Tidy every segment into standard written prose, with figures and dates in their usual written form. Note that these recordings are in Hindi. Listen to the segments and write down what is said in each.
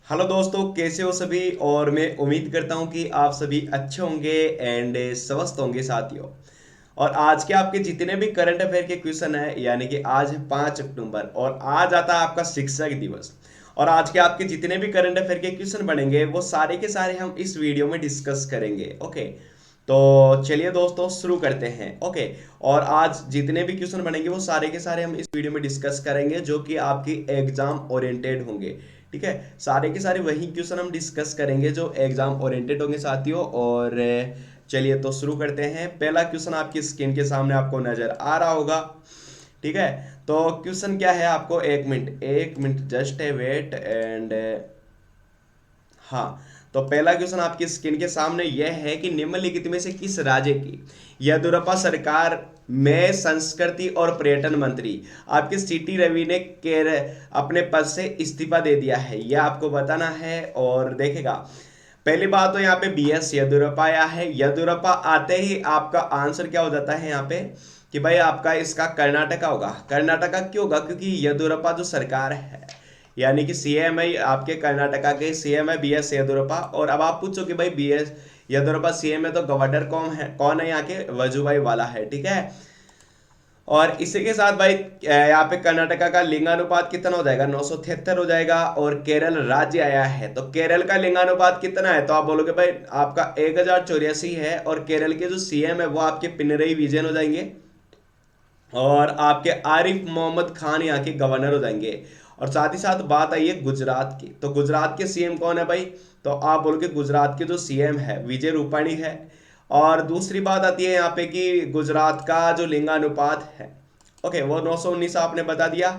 हेलो दोस्तों, कैसे हो सभी। और मैं उम्मीद करता हूं कि आप सभी अच्छे होंगे एंड स्वस्थ होंगे साथियों। और आज के आपके जितने भी करंट अफेयर के क्वेश्चन है, यानी कि आज है 5 अक्टूबर और आज आता है आपका शिक्षक दिवस। और आज के आपके जितने भी करंट अफेयर के क्वेश्चन बनेंगे वो सारे के सारे हम इस वीडियो में डिस्कस करेंगे। ओके, तो चलिए दोस्तों शुरू करते हैं। ओके, और आज जितने भी क्वेश्चन बनेंगे वो सारे के सारे हम इस वीडियो में डिस्कस करेंगे जो कि आपकी एग्जाम ओरिएंटेड होंगे। ठीक है, सारे के सारे वही क्वेश्चन हम डिस्कस करेंगे जो एग्जाम ओरिएंटेड होंगे साथियों। और चलिए तो शुरू करते हैं। पहला क्वेश्चन आपकी स्क्रीन के सामने आपको नजर आ रहा होगा। ठीक है, तो क्वेश्चन क्या है, आपको एक मिनट जस्ट है वेट एंड हाँ। तो पहला क्वेश्चन आपकी स्क्रीन के सामने यह है कि निम्नलिखित में से किस राज्य की येदियुरप्पा सरकार में संस्कृति और पर्यटन मंत्री आपके सीटी रवि ने अपने पद से इस्तीफा दे दिया है, यह आपको बताना है। और देखेगा, पहली बात तो यहाँ पे बी एस येदियुरप्पा आया है। येदियुरप्पा आते ही आपका आंसर क्या हो जाता है यहाँ पे कि भाई आपका इसका कर्नाटका होगा। कर्नाटका क्यों होगा, क्योंकि येदियुरप्पा जो सरकार है, यानी कि सीएम है आपके कर्नाटका के, सीएम है बी एस येदियुरप्पा। और अब आप पूछो कि भाई बी एस येदियुरप्पा सीएम है तो गवर्नर कौन है यहाँ के, वजुभाई वाला है। ठीक है, और इसी के साथ भाई यहाँ पे कर्नाटका का लिंगानुपात कितना हो जाएगा, 973 हो जाएगा। और केरल राज्य आया है तो केरल का लिंगानुपात कितना है, तो आप बोलोगे भाई आपका 1084 है। और केरल के जो सीएम है वो आपके पिनरई विजयन हो जाएंगे। और आपके आरिफ मोहम्मद खान यहाँ के गवर्नर हो जाएंगे। और साथ ही साथ बात आई है गुजरात की, तो गुजरात के सीएम कौन है भाई, तो आप बोलोगे गुजरात के जो सीएम है विजय रूपाणी है। और दूसरी बात आती है यहाँ पे कि गुजरात का जो लिंगानुपात है, ओके, वो 919 आपने बता दिया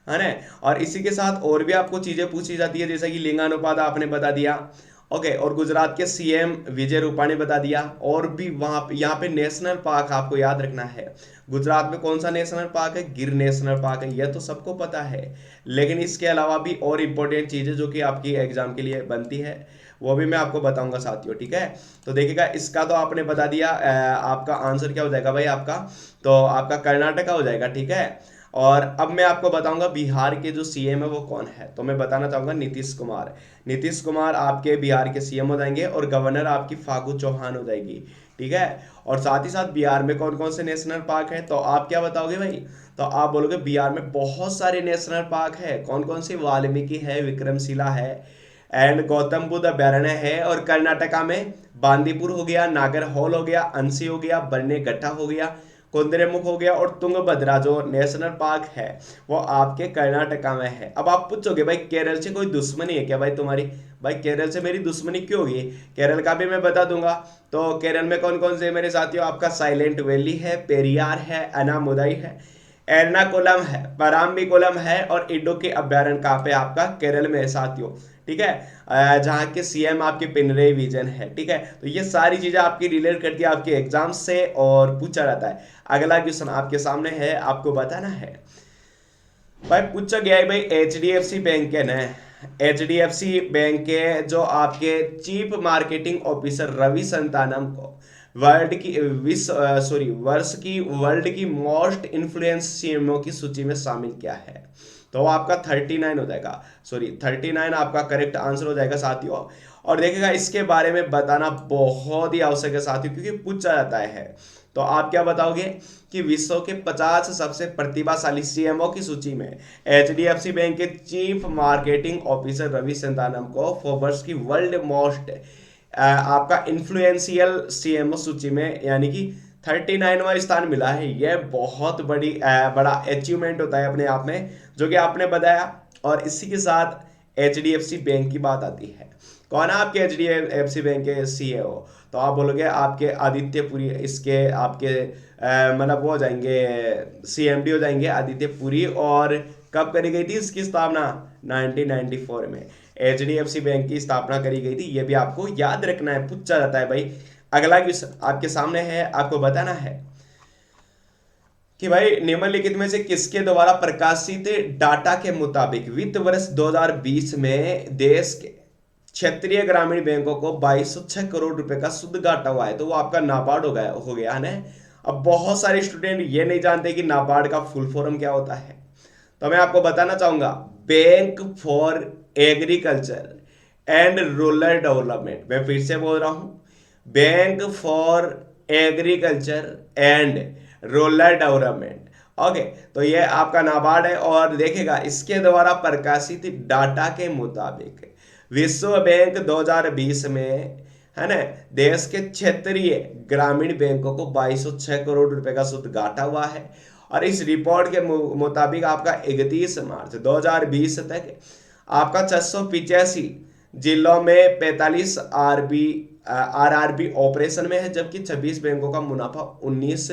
है ना। और इसी के साथ और भी आपको चीजें पूछी जाती है, जैसे कि लिंगानुपात आपने बता दिया। ओके, और गुजरात के सीएम विजय रूपाणी बता दिया। और भी वहां पे यहाँ पे नेशनल पार्क आपको याद रखना है। गुजरात में कौन सा नेशनल पार्क है, गिर नेशनल पार्क है, यह तो सबको पता है। लेकिन इसके अलावा भी और इंपॉर्टेंट चीजें जो कि आपकी एग्जाम के लिए बनती है वो भी मैं आपको बताऊंगा साथियों। ठीक है, तो देखिएगा, इसका तो आपने बता दिया। आपका आंसर क्या हो जाएगा भाई, आपका तो आपका कर्नाटका हो जाएगा। ठीक है, और अब मैं आपको बताऊंगा बिहार के जो सीएम है वो कौन है, तो मैं बताना चाहूंगा नीतीश कुमार। नीतीश कुमार आपके बिहार के सीएम हो जाएंगे और गवर्नर आपकी फागू चौहान हो जाएगी। ठीक है, और साथ ही साथ बिहार में कौन कौन से नेशनल पार्क है, तो आप क्या बताओगे भाई, तो आप बोलोगे बिहार में बहुत सारे नेशनल पार्क है। कौन कौन से, वाल्मीकि है, विक्रमशिला है एंड गौतम बुद्ध अभ्यारण्य है। और कर्नाटका में बांदीपुर हो गया, नागर हॉल हो गया, अंसी हो गया, बन्नेगट्टा हो गया, कुंद्रेमुख हो गया, और तुंगभद्रा जो नेशनल पार्क है वो आपके कर्नाटका में है। अब आप पूछोगे भाई केरल से कोई दुश्मनी है क्या भाई तुम्हारी, भाई केरल से मेरी दुश्मनी क्यों होगी, केरल का भी मैं बता दूंगा। तो केरल में कौन कौन से मेरे साथियों, आपका साइलेंट वैली है, पेरियार है, अनामुदाई है, एर्नाकुलम है, पराम्बीकुलम है, और इडुक्की अभ्यारण्य कहाँ पे आपका केरल में है साथियों। ठीक है, जहाँ के सीएम आपके पिनरई विजन है। ठीक है, तो ये सारी चीजें आपकी रिलेट करती है आपके एग्जाम से और पूछा जाता है। अगला क्वेश्चन आपके सामने है, आपको बताना है। भाई पूछा गया है भाई H D F C bank के ने, H D F C bank के जो आपके chief marketing officer Ravi Santanam को वर्ल्ड की विश्व सॉरी वर्ष की वर्ल्ड की मोस्ट इन्फ्लुएंस सीएमओ की सूची में शामिल किया है, तो आपका 39 हो जाएगा। सॉरी 39 आपका करेक्ट आंसर हो जाएगा साथियों। और देखिएगा, इसके बारे में बताना बहुत ही आवश्यक है साथियों, क्योंकि पूछा जाता है। तो आप क्या बताओगे कि विश्व के 50 सबसे प्रतिभाशाली सीएमओ की सूची में एचडीएफसी बैंक के chief marketing officer Ravi Santanam को फोर्ब्स की वर्ल्ड मोस्ट आपका इन्फ्लुएंशियल सीएमओ सूची में यानी कि 39वां स्थान मिला है। यह बहुत बड़ा अचीवमेंट होता है अपने आप में, जो कि आपने बताया। और इसी के साथ H D F C bank की बात आती है। कौन है आपके H D F C bank के सीईओ, तो आप बोलोगे आपके आदित्य पुरी, इसके आपके मतलब वो हो जाएंगे, सीएमडी हो जाएंगे आदित्य पुरी। और कब करी गई थी इसकी स्थापना, 1994 में एचडीएफसी बैंक की स्थापना करी गई थी। ये भी आपको याद रखना है, पूछा जाता है भाई। अगला क्वेश्चन आपके सामने है, आपको बताना है कि भाई निम्नलिखित में से किसके द्वारा प्रकाशित डाटा के मुताबिक वित्त वर्ष 2020 में देश के क्षेत्रीय ग्रामीण बैंकों को 2206 करोड़ रुपए का शुद्ध घाटा हुआ है, तो वो आपका नाबार्ड हो गया है ना। अब बहुत सारे स्टूडेंट ये नहीं जानते कि नाबार्ड का फुल फॉर्म क्या होता है, तो मैं आपको बताना चाहूंगा, bank for agriculture and rural development. मैं फिर से बोल रहा हूं, bank for agriculture and rural development. Okay, तो ये आपका नाबार्ड है। और देखेगा इसके द्वारा प्रकाशित डाटा के मुताबिक विश्व बैंक 2020 में, है ना, देश के क्षेत्रीय ग्रामीण बैंकों को 2206 करोड़ रुपए का शुद्ध घाटा हुआ है। और इस रिपोर्ट के मुताबिक आपका 31 मार्च 2020 तक आपका 685 जिलों में 45 आरआरबी ऑपरेशन में है, जबकि 26 बैंकों का मुनाफा 19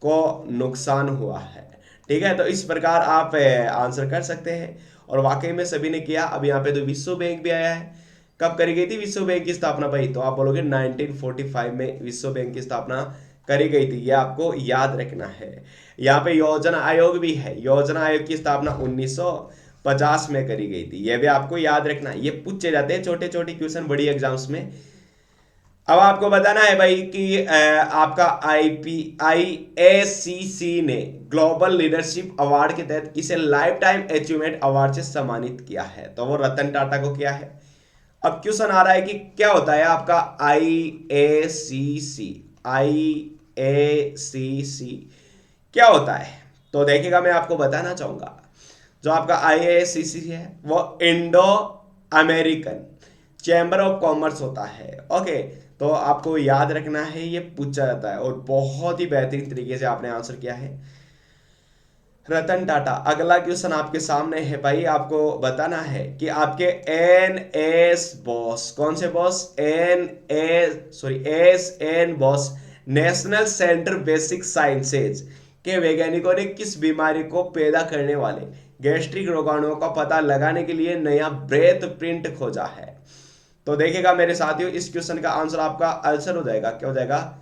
को नुकसान हुआ है। ठीक है, तो इस प्रकार आप आंसर कर सकते हैं। और वाकई में सभी ने किया। अब यहाँ पे तो विश्व बैंक भी आया है। कब करी गई थी विश्व बैंक की स्थापना भाई? तो आप बोलोगे 1945 में विश्व बैंक की स्थापना करी गई थी। ये आपको याद रखना है। यहाँ पे योजना आयोग भी है। योजना आयोग की स्थापना 1950 में करी गई थी। ये भी आपको याद रखना। ये पूछे जाते हैं छोटे छोटे क्वेश्चन बड़ी एग्जाम्स में। अब आपको बताना है भाई कि आपका IACC ने ग्लोबल लीडरशिप अवार्ड के तहत इसे लाइफ टाइम अचीवमेंट अवार्ड से सम्मानित किया है। तो वो रतन टाटा को किया है। अब क्वेश्चन आ रहा है कि क्या होता है आपका IACC? IACC क्या होता है? तो देखिएगा, मैं आपको बताना चाहूंगा। जो आपका IACC है वो Indo American chamber of commerce होता है। ओके, तो आपको याद रखना है, ये पूछा जाता है। और बहुत ही बेहतरीन तरीके से आपने आंसर किया है, रतन टाटा। अगला क्वेश्चन आपके सामने है भाई। आपको बताना है कि आपके NS बॉस, कौन से boss? SN boss, national centre basic sciences के वैज्ञानिकों ने किस बीमारी को पैदा करने वाले गैस्ट्रिक रोगाणुओं का पता लगाने के लिए नया ब्रेथ प्रिंट खोजा है? तो देखिएगा मेरे साथियों, इस क्वेश्चन का आंसर आपका अल्सर हो जाएगा। क्या हो जाएगा?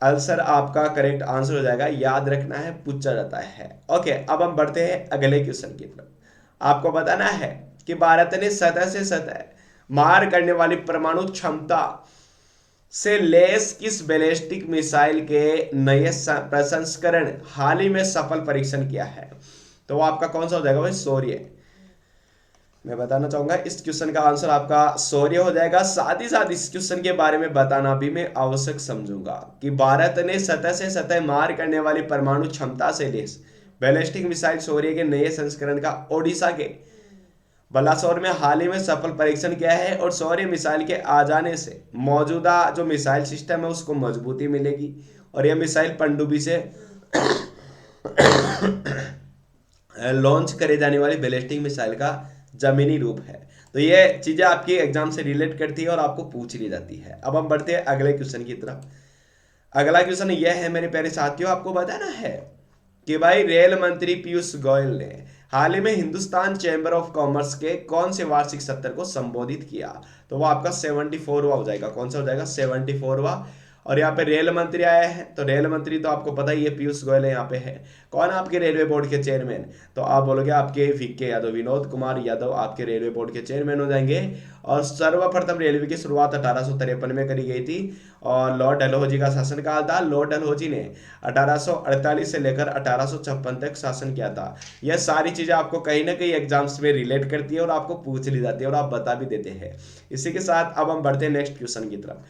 अल्सर आपका करेक्ट आंसर हो जाएगा। याद रखना है, पूछा जाता है। ओके, अब हम बढ़ते हैं अगले क्वेश्चन की तरफ। आपको बताना है कि भारत ने सतह से सतह मार करने वाली परमाणु क्षमता से लेस किस बैलिस्टिक मिसाइल के नए प्रसंस्करण हाल ही में सफल परीक्षण किया है? तो वो आपका कौन सा हो जाएगा भाई? शौर्य। मैं बताना चाहूंगा इस क्वेश्चन का आंसर आपका शौर्य हो जाएगा। साथ ही साथ इस क्वेश्चन के बारे में बताना भी मैं आवश्यक समझूंगा कि भारत ने सतह से सतह मार करने वाली परमाणु क्षमता से लेस बैलिस्टिक मिसाइल शौर्य के नए संस्करण का ओडिशा के बलासोर में हाल ही में सफल परीक्षण किया है। और शौर्य मिसाइल के आ जाने से मौजूदा जो मिसाइल सिस्टम है उसको मजबूती मिलेगी। और यह मिसाइल पनडुब्बी से लॉन्च करे जाने वाली बैलिस्टिक मिसाइल का जमीनी रूप है। तो ये चीजें आपकी एग्जाम से रिलेट करती है और आपको पूछ ली जाती है। अब हम बढ़ते हैं अगले क्वेश्चन की तरफ। अगला क्वेश्चन यह है मेरे प्यारे साथियों, आपको बताना है कि भाई रेल मंत्री पीयूष गोयल ने हाल ही में हिंदुस्तान चैम्बर ऑफ कॉमर्स के कौन से वार्षिक सत्र को संबोधित किया? तो वो आपका 74वां हो जाएगा। कौन सा हो जाएगा? 74वां। और यहाँ पे रेल मंत्री आया है। तो रेल मंत्री तो आपको पता ही है, पीयूष गोयल यहाँ पे है। कौन आपके रेलवे बोर्ड के चेयरमैन? तो आप बोलोगे आपके VK यादव, विनोद कुमार यादव आपके रेलवे बोर्ड के चेयरमैन हो जाएंगे। और सर्वप्रथम रेलवे की शुरुआत 1853 में करी गई थी और लॉर्ड डलहौजी का शासनकाल था। लॉर्ड डलहौजी ने 1848 से लेकर 1856 तक शासन किया था। यह सारी चीजें आपको कहीं ना कहीं एग्जाम्स में रिलेट करती है और आपको पूछ ली जाती है और आप बता भी देते हैं। इसी के साथ अब हम बढ़ते हैं नेक्स्ट क्वेश्चन की तरफ।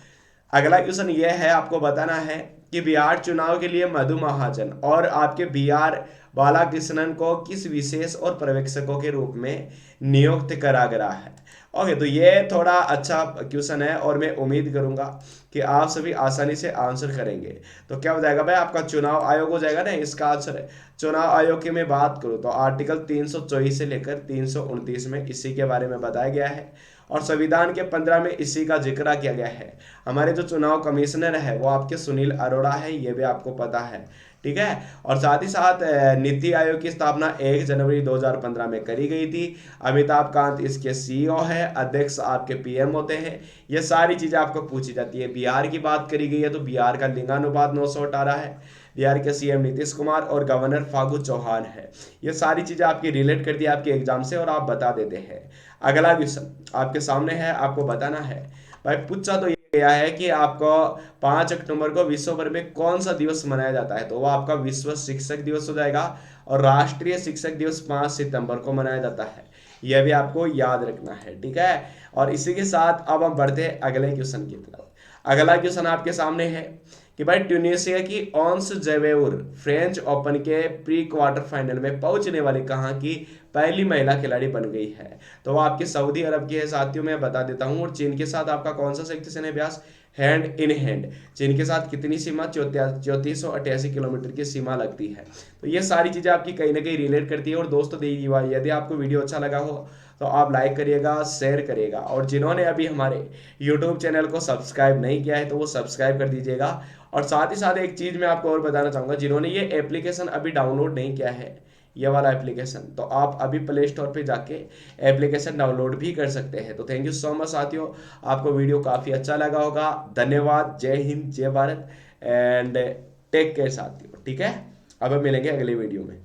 अगला क्वेश्चन यह है, आपको बताना है कि बिहार चुनाव के लिए मधु महाजन और आपके BR बालाकृष्णन को किस विशेष और पर्यवेक्षकों के रूप में नियुक्त करा गया है? ओके, तो ये थोड़ा अच्छा क्वेश्चन है और मैं उम्मीद करूंगा कि आप सभी आसानी से आंसर करेंगे। तो क्या हो जाएगा भाई? आपका चुनाव आयोग हो जाएगा ना इसका आंसर है। चुनाव आयोग की मैं बात करूं तो आर्टिकल 324 से लेकर 329 में इसी के बारे में बताया गया है। और संविधान के 15 में इसी का जिक्र किया गया है। हमारे जो चुनाव कमिश्नर है वो आपके सुनील अरोड़ा है, ये भी आपको पता है। ठीक है, और साथ ही साथ नीति आयोग की स्थापना 1 जनवरी 2015 में करी गई थी। अमिताभ कांत इसके CEO है, अध्यक्ष आपके PM होते हैं। ये सारी चीजें आपको पूछी जाती है। बिहार की बात करी गई है तो बिहार का लिंगानुपात 918 है। बिहार के CM नीतीश कुमार और गवर्नर फागू चौहान है। ये सारी चीजें आपकी रिलेट करती है आपके एग्जाम से और आप बता देते हैं। अगला क्वेश्चन आपके सामने है, आपको बताना है भाई। पूछा तो ये गया है कि आपको 5 अक्टूबर को विश्व भर में कौन सा दिवस मनाया जाता है? तो वो आपका विश्व शिक्षक दिवस हो जाएगा। और राष्ट्रीय शिक्षक दिवस 5 सितंबर को मनाया जाता है। यह भी आपको याद रखना है, ठीक है। और इसी के साथ अब हम बढ़ते हैं अगले क्वेश्चन की तरफ। अगला क्वेश्चन आपके सामने है कि भाई ट्यूनीशिया की ओंस जवेउर फ्रेंच ओपन के प्री क्वार्टर फाइनल में पहुंचने वाली कहाँ की पहली महिला खिलाड़ी बन गई है। तो वो आपके सऊदी अरब की है साथियों, मैं बता देता हूँ। और चीन के साथ आपका कौन सा शक्ति सेना अभ्यास, हैंड इन हैंड। चीन के साथ कितनी सीमा, 3488 किलोमीटर की सीमा लगती है। तो ये सारी चीजें आपकी कहीं ना कहीं रिलेट करती है। और दोस्तों यदि आपको वीडियो अच्छा लगा हो तो आप लाइक करिएगा, शेयर करिएगा, और जिन्होंने अभी हमारे यूट्यूब चैनल को सब्सक्राइब नहीं किया है तो वो सब्सक्राइब कर दीजिएगा। और साथ ही साथ एक चीज मैं आपको और बताना चाहूंगा, जिन्होंने ये एप्लीकेशन अभी डाउनलोड नहीं किया है, ये वाला एप्लीकेशन, तो आप अभी प्ले स्टोर पे जाके एप्लीकेशन डाउनलोड भी कर सकते हैं। तो थैंक यू सो मच साथियों, आपको वीडियो काफी अच्छा लगा होगा। धन्यवाद, जय हिंद, जय भारत, एंड टेक केयर साथियों, ठीक है। अब हम मिलेंगे अगले वीडियो में।